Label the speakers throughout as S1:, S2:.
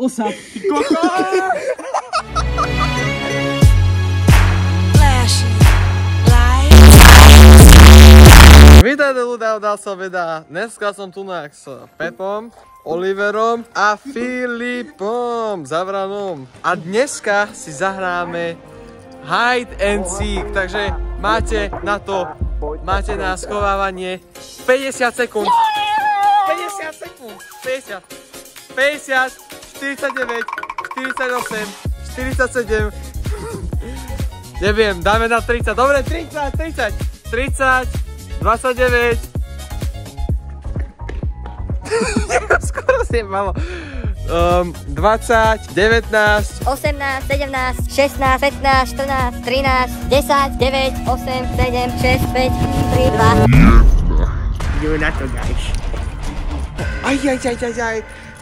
S1: osad. Ty koko!
S2: Vítajte ľudia od Alsobeda. Dneska som tu s Pepom, Oliverom a Filipom Zavranom. A dneska si zahráme Hide and Seek, takže máte na to, máte na schovávanie 50 sekúnd. 50 sekúnd. 50, 49, 48, 47. Neviem, dáme na 30. Dobre, 30, 29. Skoro si je malo. 20, 19,
S3: 18, 17, 16, 15, 14, 13, 10, 9, 8, 7, 6, 5, 3, 2.
S1: Ideme na to, guys.
S2: Aj.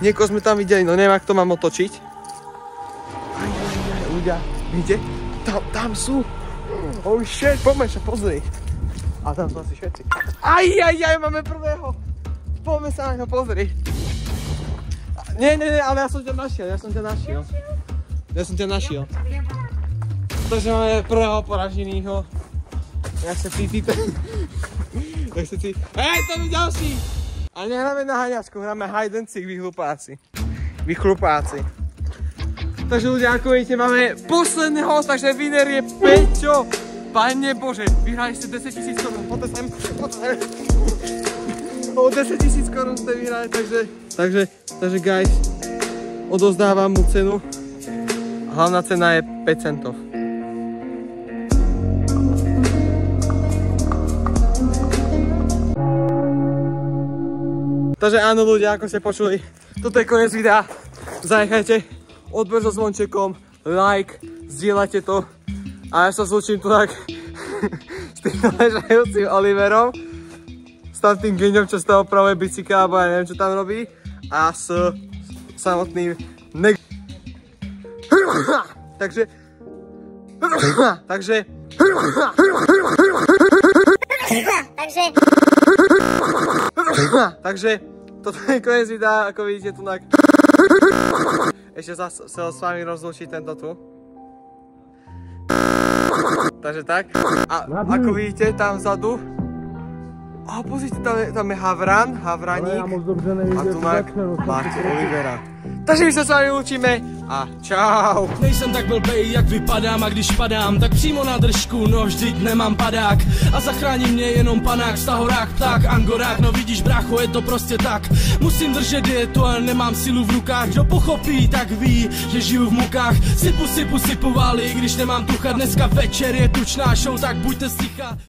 S2: Niekoho sme tam videli, no neviem, ak to mám otočiť. Aj, ľudia, vidíte? Tam sú. Oh shit, poďme sa pozrieť. A tam sú asi všetci. Aj, máme prvého. Poďme sa na ňo pozrieť. Nie, ale ja som ťa našiel. Takže máme prvého poraženýho. Jak sa cítite? Tak sa cítite. Hej, tam je ďalší! A nehráme na haňačku, hráme hide and seek, vy chlupáci. Takže ľudia, ako vidíte, máme posledný host, takže winner je Peťo. Pane Bože, vyhrali ste 10 000 korún, poďte sem. O 10 000 korún ste vyhrali, takže guys, odozdávam mu cenu. Hlavná cena je 5 centov. Takže áno ľudia, ako ste počuli, toto je koniec videa. Zanechajte odber so zvončekom, like, zdieľajte to. A ja sa zlučím tu tak s tým ležajúcim Oliverom, s tamtým geňom, čo z toho opravuje bicykla, alebo ja neviem, čo tam robí, a s samotným Takže toto je koniec videa, ako vidíte tu. Ešte sa s vami rozlúči tento tu. Takže tak. A ako vidíte tam vzadu. A pozrite, tam je Havraník. A tu máte Olivera. Takže my sa s vami učíme a čau.
S4: Nejsem tak blbej, jak vypadám, a když padám, tak přímo na držku, no vždyť nemám padák. A zachrání mě jenom panák, stahorák, pták, angorák, no vidíš brácho, je to prostě tak. Musím držet dietu, ale nemám silu v rukách, kdo pochopí, tak ví, že žiju v mukách. Sypu vály, když nemám tucha, dneska večer je tučná show, tak buďte sticha.